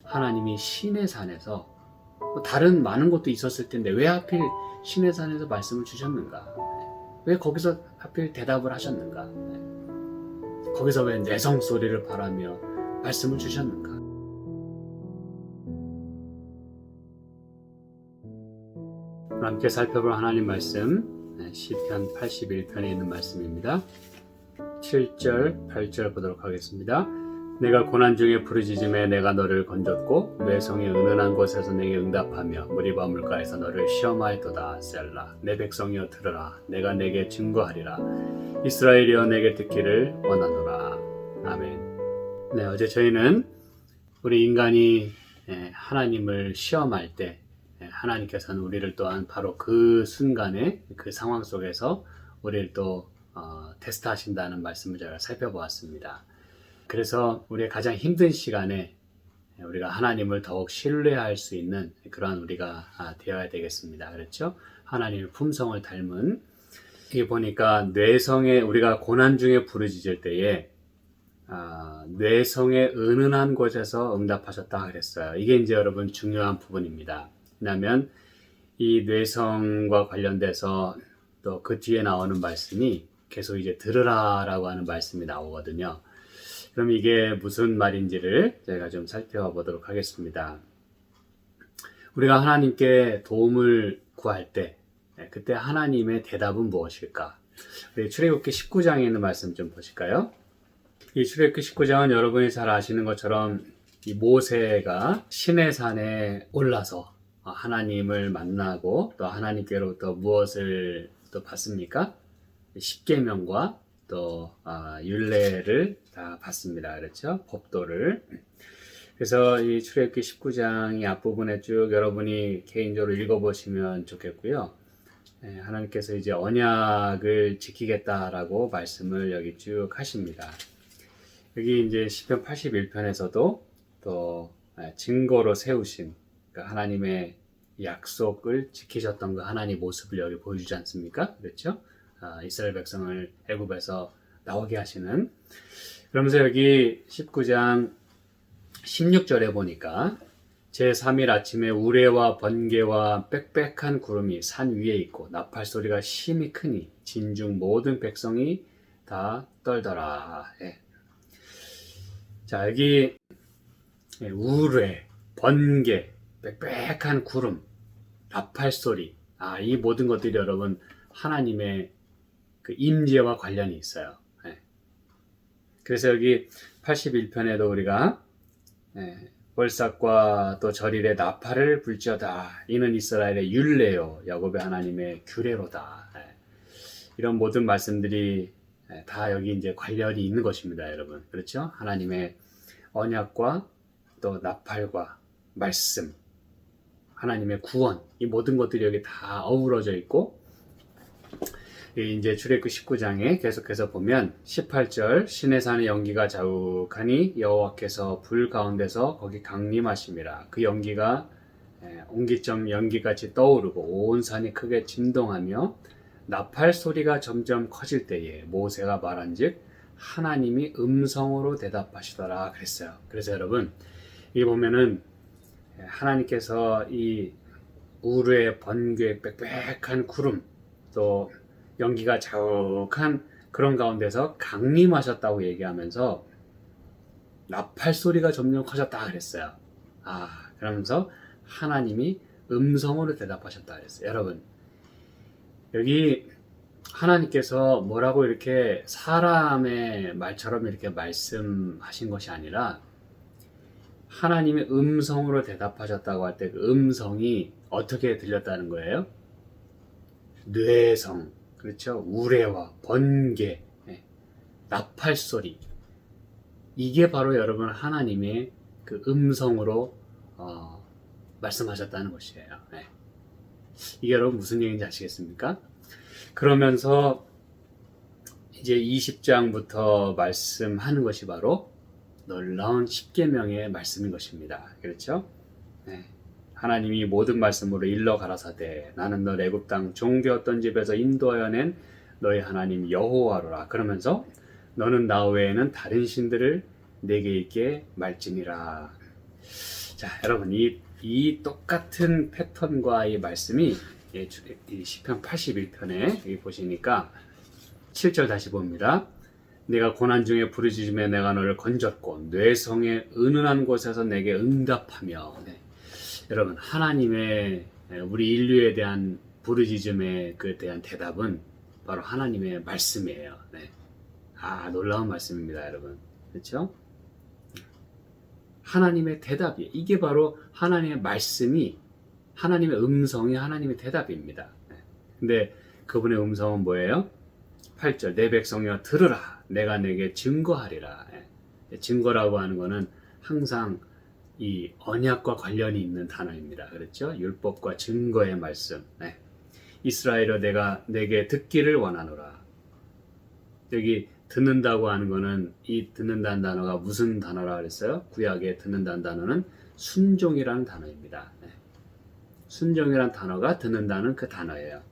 하나님이 시내산에서 다른 많은 것도 있었을 텐데 왜 하필 시내산에서 말씀을 주셨는가? 왜 거기서 하필 대답을 하셨는가? 거기서 왜 내성 소리를 바라며 말씀을 주셨는가? 함께 살펴볼 하나님 말씀 시편 81편에 있는 말씀입니다. 7절, 8절 보도록 하겠습니다. 내가 고난 중에 부르짖음에 내가 너를 건졌고 뇌성의 은은한 곳에서 내게 응답하며 무리바 물가에서 너를 시험하였도다. 셀라. 내 백성이여 들으라. 내가 내게 증거하리라. 이스라엘이여 내게 듣기를 원하노라. 아멘. 네, 어제 저희는 우리 인간이 하나님을 시험할 때 하나님께서는 우리를 또한 바로 그 순간에 그 상황 속에서 우리를 또 테스트하신다는 말씀을 제가 살펴보았습니다. 그래서 우리의 가장 힘든 시간에 우리가 하나님을 더욱 신뢰할 수 있는 그러한 우리가 되어야 되겠습니다. 그렇죠? 하나님의 품성을 닮은. 이게 보니까 뇌성에 우리가 고난 중에 부르짖을 때에 뇌성의 은은한 곳에서 응답하셨다 그랬어요. 이게 이제 여러분 중요한 부분입니다. 왜냐하면 이 뇌성과 관련돼서 또 그 뒤에 나오는 말씀이 계속 이제 들으라라고 하는 말씀이 나오거든요. 그럼 이게 무슨 말인지를 저희가 좀 살펴보도록 하겠습니다. 우리가 하나님께 도움을 구할 때 그때 하나님의 대답은 무엇일까? 우리 출애굽기 19장에 있는 말씀 좀 보실까요? 이 출애굽기 19장은 여러분이 잘 아시는 것처럼 이 모세가 시내산에 올라서 하나님을 만나고 또 하나님께로부터 무엇을 또 받습니까? 십계명과 또 율례를 다 받습니다. 그렇죠? 법도를. 그래서 이 출애굽기 19장이 앞부분에 쭉 여러분이 개인적으로 읽어보시면 좋겠고요. 하나님께서 이제 언약을 지키겠다라고 말씀을 여기 쭉 하십니다. 여기 이제 시편 81편에서도 또 증거로 세우신 하나님의 약속을 지키셨던 그 하나님의 모습을 여기 보여주지 않습니까? 그렇죠? 이스라엘 백성을 애굽에서 나오게 하시는. 그러면서 여기 19장 16절에 보니까 제3일 아침에 우레와 번개와 빽빽한 구름이 산 위에 있고 나팔 소리가 심히 크니 진중 모든 백성이 다 떨더라. 자, 여기 우레, 번개, 빽빽한 구름, 나팔 소리, 이 모든 것들이 여러분 하나님의 그 임재와 관련이 있어요. 그래서 여기 81편에도 우리가 월삭과 또 절일에 나팔을 불지어다. 이는 이스라엘의 율례요 야곱의 하나님의 규례로다. 이런 모든 말씀들이 다 여기 이제 관련이 있는 것입니다, 여러분. 그렇죠? 하나님의 언약과 또 나팔과 말씀, 하나님의 구원, 이 모든 것들이 여기 다 어우러져 있고, 이제 출애굽기 19장에 계속해서 보면 18절 시내산의 연기가 자욱하니 여호와께서 불 가운데서 거기 강림하심이라. 그 연기가 옹기점 연기같이 떠오르고 온 산이 크게 진동하며 나팔 소리가 점점 커질 때에 모세가 말한즉 하나님이 음성으로 대답하시더라 그랬어요. 그래서 여러분 이 보면은 하나님께서 이 우르의 번개 빽빽한 구름 또 연기가 자욱한 그런 가운데서 강림하셨다고 얘기하면서 나팔 소리가 점점 커졌다 그랬어요. 그러면서 하나님이 음성으로 대답하셨다 그랬어요. 여러분 여기 하나님께서 뭐라고 이렇게 사람의 말처럼 이렇게 말씀하신 것이 아니라 하나님의 음성으로 대답하셨다고 할 때 그 음성이 어떻게 들렸다는 거예요? 뇌성, 그렇죠? 우레와 번개, 나팔 소리. 이게 바로 여러분 하나님의 그 음성으로 말씀하셨다는 것이에요. 이게 여러분 무슨 얘기인지 아시겠습니까? 그러면서 이제 20장부터 말씀하는 것이 바로 놀라운 십계명의 말씀인 것입니다. 그렇죠? 하나님이 모든 말씀으로 일러 가라사대 나는 너 애굽 땅 종되었던 집에서 인도하여 낸 너희 하나님 여호와로라. 그러면서 너는 나 외에는 다른 신들을 내게 있게 말지니라. 자, 여러분 이 똑같은 패턴과 이 말씀이 이 시편 81편에 여기 보시니까 7절 다시 봅니다. 내가 고난 중에 부르짖음에 내가 너를 건졌고 뇌성의 은은한 곳에서 내게 응답하며. 네. 여러분 하나님의 우리 인류에 대한 부르짖음에 대한 대답은 바로 하나님의 말씀이에요. 네. 놀라운 말씀입니다, 여러분. 그렇죠? 하나님의 대답이에요. 이게 바로 하나님의 말씀이, 하나님의 음성이 하나님의 대답입니다. 근데 그분의 음성은 뭐예요? 8절 내 백성이여 들으라 내가 내게 증거하리라. 증거라고 하는 거는 항상 이 언약과 관련이 있는 단어입니다. 그렇죠? 율법과 증거의 말씀. 이스라엘여 내가 내게 듣기를 원하노라. 여기 듣는다고 하는 거는 이 듣는다는 단어가 무슨 단어라 그랬어요? 구약에 듣는다는 단어는 순종이라는 단어입니다. 순종이라는 단어가 듣는다는 그 단어예요.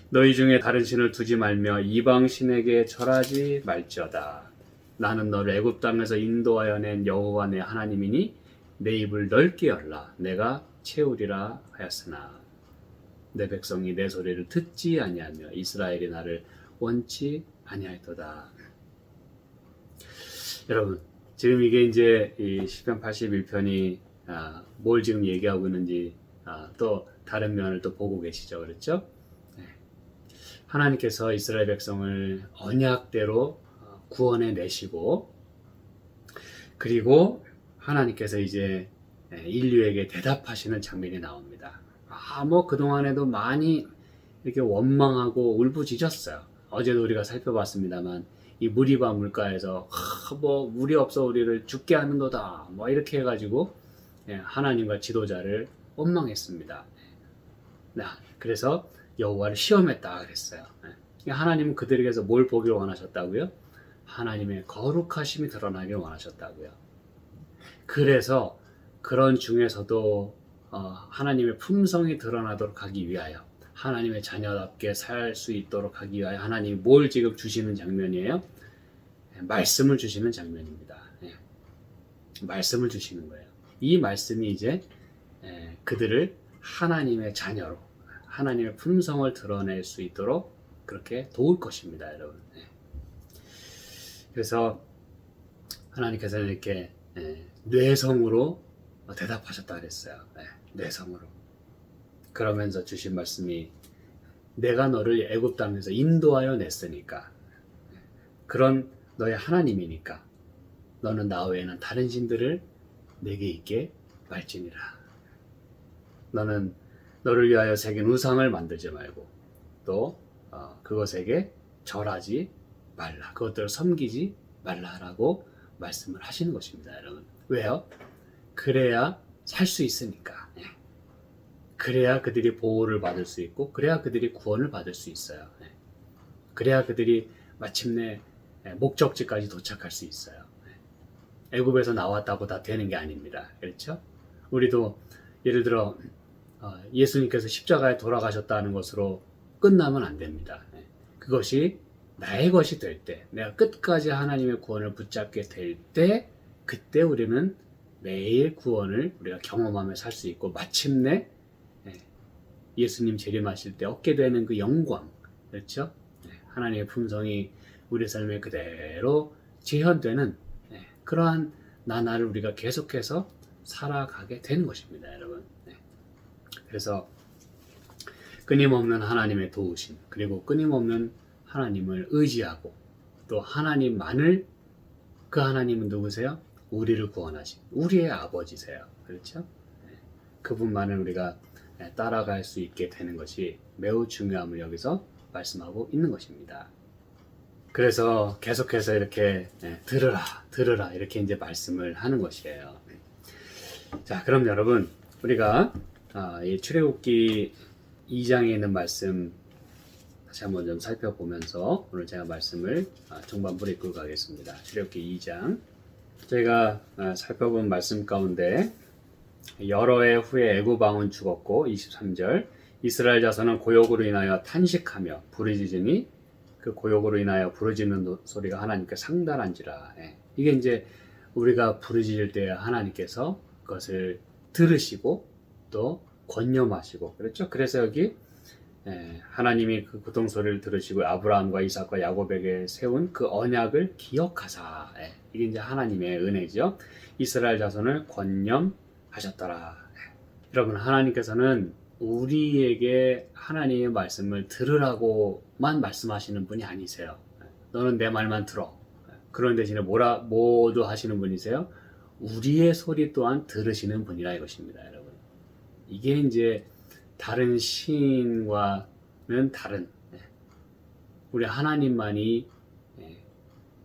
너희 중에 다른 신을 두지 말며 이방 신에게 절하지 말지어다. 나는 너를 애굽 땅에서 인도하여 낸 여호와 내 하나님이니 내 입을 넓게 열라. 내가 채우리라 하였으나 내 백성이 내 소리를 듣지 아니하며 이스라엘이 나를 원치 아니하였도다. 여러분 지금 이게 이제 이 시편 81편이 뭘 지금 얘기하고 있는지 또 다른 면을 또 보고 계시죠. 그렇죠? 하나님께서 이스라엘 백성을 언약대로 구원해 내시고 그리고 하나님께서 이제 인류에게 대답하시는 장면이 나옵니다. 뭐 그동안에도 많이 이렇게 원망하고 울부짖었어요. 어제도 우리가 살펴봤습니다만 이 무리바 물가에서 뭐 물이 없어 우리를 죽게 하는도다 뭐 이렇게 해가지고 하나님과 지도자를 원망했습니다. 그래서 여호와를 시험했다 그랬어요. 하나님은 그들에게서 뭘 보기를 원하셨다고요? 하나님의 거룩하심이 드러나길 원하셨다고요. 그래서 그런 중에서도 하나님의 품성이 드러나도록 하기 위하여 하나님의 자녀답게 살 수 있도록 하기 위하여 하나님이 뭘 지금 주시는 장면이에요? 말씀을 주시는 장면입니다. 말씀을 주시는 거예요. 이 말씀이 이제 그들을 하나님의 자녀로 하나님의 품성을 드러낼 수 있도록 그렇게 도울 것입니다, 여러분. 그래서 하나님께서는 이렇게 뇌성으로 대답하셨다 그랬어요. 뇌성으로. 그러면서 주신 말씀이 내가 너를 애굽 땅에서 인도하여 냈으니까 그런 너의 하나님이니까 너는 나 외에는 다른 신들을 내게 있게 말지니라. 너는 너를 위하여 새긴 우상을 만들지 말고 또 그것에게 절하지 말라. 그것들을 섬기지 말라라고 말씀을 하시는 것입니다, 여러분. 왜요? 그래야 살 수 있으니까. 그래야 그들이 보호를 받을 수 있고 그래야 그들이 구원을 받을 수 있어요. 그래야 그들이 마침내 목적지까지 도착할 수 있어요. 애굽에서 나왔다고 다 되는 게 아닙니다. 그렇죠? 우리도 예를 들어 예수님께서 십자가에 돌아가셨다는 것으로 끝나면 안 됩니다. 그것이 나의 것이 될 때, 내가 끝까지 하나님의 구원을 붙잡게 될 때, 그때 우리는 매일 구원을 우리가 경험하며 살 수 있고 마침내 예수님 재림하실 때 얻게 되는 그 영광, 그렇죠? 하나님의 품성이 우리 삶에 그대로 재현되는 그러한 나날을 우리가 계속해서 살아가게 되는 것입니다, 여러분. 그래서 끊임없는 하나님의 도우심, 그리고 끊임없는 하나님을 의지하고 또 하나님만을, 그 하나님은 누구세요? 우리를 구원하신 우리의 아버지세요. 그렇죠? 그분만을 우리가 따라갈 수 있게 되는 것이 매우 중요함을 여기서 말씀하고 있는 것입니다. 그래서 계속해서 이렇게 들으라 이렇게 이제 말씀을 하는 것이에요. 자, 그럼 여러분 우리가 이 출애굽기 2장에 있는 말씀 다시 한번 좀 살펴보면서 오늘 제가 말씀을 중반부로 이끌고 가겠습니다. 출애굽기 2장 저희가 살펴본 말씀 가운데 여러 해 후에 애굽 왕은 죽었고 23절 이스라엘 자손은 고욕으로 인하여 탄식하며 부르짖으니 그 고욕으로 인하여 부르짖는 소리가 하나님께 상달한지라. 이게 이제 우리가 부르짖을 때 하나님께서 그것을 들으시고 또 권념하시고 그렇죠. 그래서 여기 하나님이 그 고통소리를 들으시고 아브라함과 이삭과 야곱에게 세운 그 언약을 기억하사, 이게 이제 하나님의 은혜죠. 이스라엘 자손을 권념하셨더라. 여러분, 하나님께서는 우리에게 하나님의 말씀을 들으라고만 말씀하시는 분이 아니세요. 너는 내 말만 들어. 그런 대신에 뭐도 하시는 분이세요? 우리의 소리 또한 들으시는 분이라 이것입니다, 여러분. 이게 이제 다른 신과는 다른, 우리 하나님만이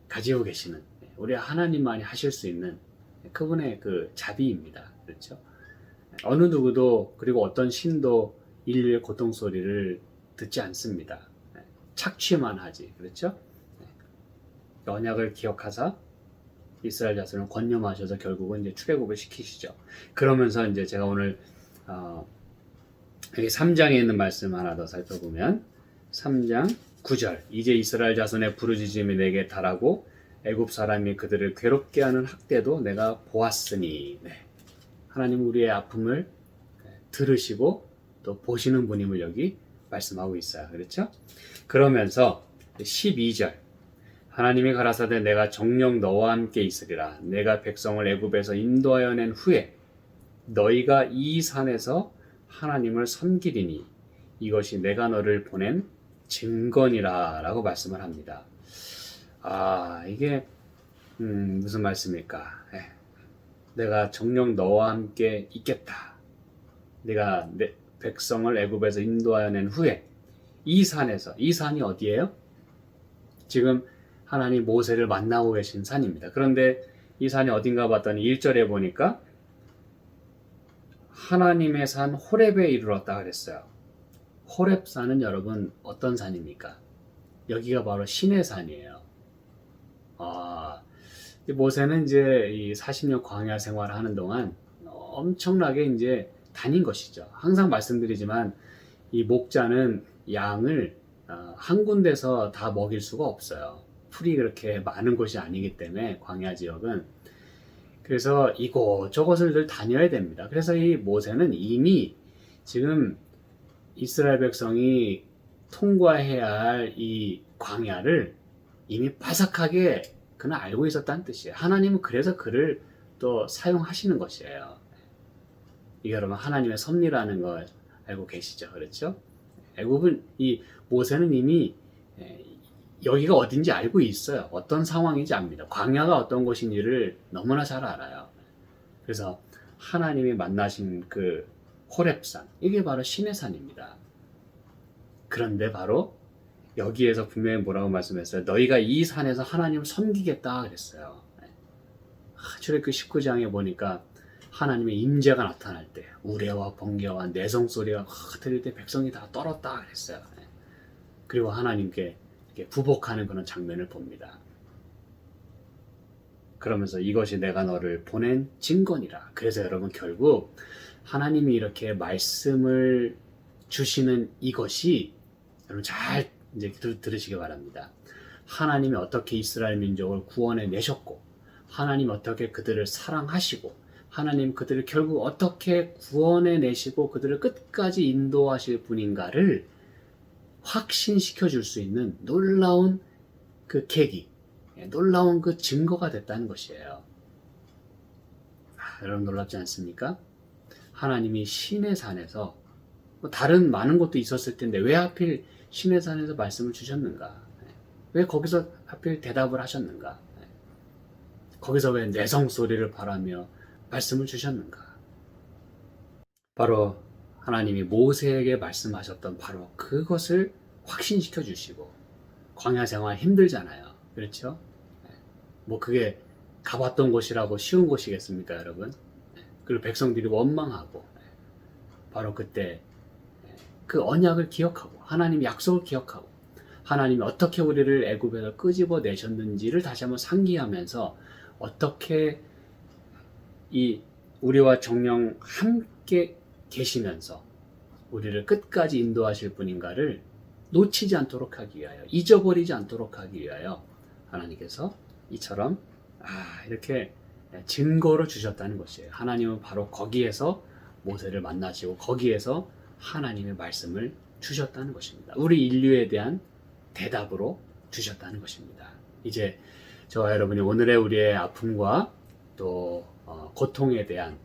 가지고 계시는, 우리 하나님만이 하실 수 있는 그분의 그 자비입니다. 그렇죠? 어느 누구도, 그리고 어떤 신도 인류의 고통 소리를 듣지 않습니다. 착취만 하지. 그렇죠? 언약을 기억하사 이스라엘 자손을 권념하셔서 결국은 이제 출애굽을 시키시죠. 그러면서 이제 제가 오늘 여기 3장에 있는 말씀 하나 더 살펴보면 3장 9절, 이제 이스라엘 자손의 부르짖음이 내게 달하고 애굽 사람이 그들을 괴롭게 하는 학대도 내가 보았으니, 하나님 우리의 아픔을 들으시고 또 보시는 분임을 여기 말씀하고 있어요. 그렇죠? 그러면서 12절, 하나님이 가라사대 내가 정녕 너와 함께 있으리라. 내가 백성을 애굽에서 인도하여 낸 후에 너희가 이 산에서 하나님을 섬기리니 이것이 내가 너를 보낸 증거니라 라고 말씀을 합니다. 이게 무슨 말씀일까? 내가 정녕 너와 함께 있겠다. 내가 내 백성을 애굽에서 인도하여 낸 후에 이 산에서, 이 산이 어디예요? 지금 하나님 모세를 만나고 계신 산입니다. 그런데 이 산이 어딘가 봤더니 1절에 보니까 하나님의 산 호렙에 이르렀다 그랬어요. 호렙산은 여러분 어떤 산입니까? 여기가 바로 신의 산이에요. 모세는 이제 이 40년 광야 생활을 하는 동안 엄청나게 이제 다닌 것이죠. 항상 말씀드리지만 이 목자는 양을 한 군데서 다 먹일 수가 없어요. 풀이 그렇게 많은 곳이 아니기 때문에 광야 지역은. 그래서 이곳저곳을 늘 다녀야 됩니다. 그래서 이 모세는 이미 지금 이스라엘 백성이 통과해야 할 이 광야를 이미 바삭하게 그는 알고 있었다는 뜻이에요. 하나님은 그래서 그를 또 사용하시는 것이에요. 이게 여러분 하나님의 섭리라는 걸 알고 계시죠? 그렇죠? 애굽은 이 모세는 이미 여기가 어딘지 알고 있어요. 어떤 상황인지 압니다. 광야가 어떤 곳인지를 너무나 잘 알아요. 그래서 하나님이 만나신 그 호렙산, 이게 바로 신의 산입니다. 그런데 바로 여기에서 분명히 뭐라고 말씀했어요? 너희가 이 산에서 하나님을 섬기겠다 그랬어요. 출애굽 19장에 보니까 하나님의 임재가 나타날 때 우레와 번개와 내성 소리가 들릴 때 백성이 다 떨었다 그랬어요. 그리고 하나님께 부복하는 그런 장면을 봅니다. 그러면서 이것이 내가 너를 보낸 증거니라. 그래서 여러분 결국 하나님이 이렇게 말씀을 주시는 이것이 여러분 잘 이제 들으시기 바랍니다. 하나님이 어떻게 이스라엘 민족을 구원해 내셨고, 하나님 어떻게 그들을 사랑하시고, 하나님 그들을 결국 어떻게 구원해 내시고 그들을 끝까지 인도하실 분인가를 확신시켜 줄 수 있는 놀라운 그 계기, 놀라운 그 증거가 됐다는 것이에요. 여러분 놀랍지 않습니까? 하나님이 신의 산에서 다른 많은 것도 있었을 텐데 왜 하필 신의 산에서 말씀을 주셨는가? 왜 거기서 하필 대답을 하셨는가? 거기서 왜 내성 소리를 바라며 말씀을 주셨는가? 바로 하나님이 모세에게 말씀하셨던 바로 그것을 확신시켜 주시고, 광야 생활 힘들잖아요. 그렇죠? 뭐 그게 가봤던 곳이라고 쉬운 곳이겠습니까, 여러분? 그리고 백성들이 원망하고, 바로 그때 그 언약을 기억하고, 하나님 약속을 기억하고, 하나님이 어떻게 우리를 애굽에서 끄집어 내셨는지를 다시 한번 상기하면서 어떻게 이 우리와 정녕 함께 계시면서 우리를 끝까지 인도하실 분인가를 놓치지 않도록 하기 위하여, 잊어버리지 않도록 하기 위하여 하나님께서 이처럼 이렇게 증거로 주셨다는 것이에요. 하나님은 바로 거기에서 모세를 만나시고 거기에서 하나님의 말씀을 주셨다는 것입니다. 우리 인류에 대한 대답으로 주셨다는 것입니다. 이제 저와 여러분이 오늘의 우리의 아픔과 또 고통에 대한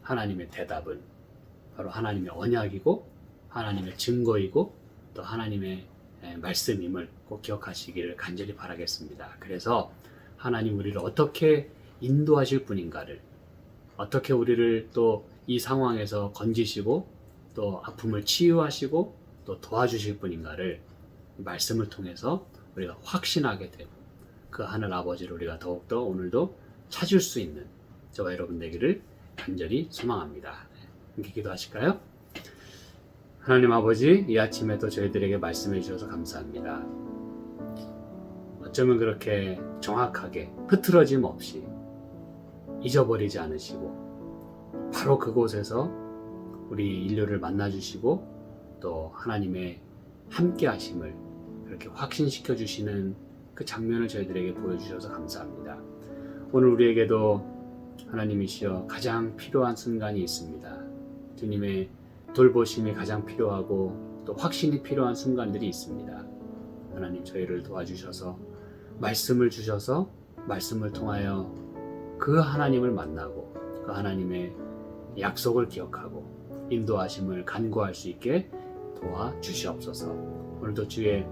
하나님의 대답은 바로 하나님의 언약이고 하나님의 증거이고 또 하나님의 말씀임을 꼭 기억하시기를 간절히 바라겠습니다. 그래서 하나님 우리를 어떻게 인도하실 분인가를, 어떻게 우리를 또 이 상황에서 건지시고 또 아픔을 치유하시고 또 도와주실 분인가를 말씀을 통해서 우리가 확신하게 되고 그 하늘 아버지를 우리가 더욱더 오늘도 찾을 수 있는 저와 여러분 되기를 간절히 소망합니다. 함께 기도하실까요? 하나님 아버지, 이 아침에도 저희들에게 말씀해 주셔서 감사합니다. 어쩌면 그렇게 정확하게 흐트러짐 없이 잊어버리지 않으시고 바로 그곳에서 우리 인류를 만나주시고 또 하나님의 함께 하심을 그렇게 확신시켜 주시는 그 장면을 저희들에게 보여주셔서 감사합니다. 오늘 우리에게도 하나님이시여 가장 필요한 순간이 있습니다. 주님의 돌보심이 가장 필요하고 또 확신이 필요한 순간들이 있습니다. 하나님 저희를 도와주셔서 말씀을 주셔서 말씀을 통하여 그 하나님을 만나고 그 하나님의 약속을 기억하고 인도하심을 간구할 수 있게 도와주시옵소서. 오늘도 주의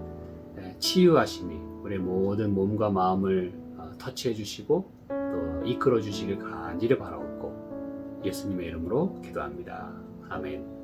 치유하심이 우리 모든 몸과 마음을 터치해 주시고 또 이끌어 주시길 간절히 바라옵고 예수님의 이름으로 기도합니다. 아멘.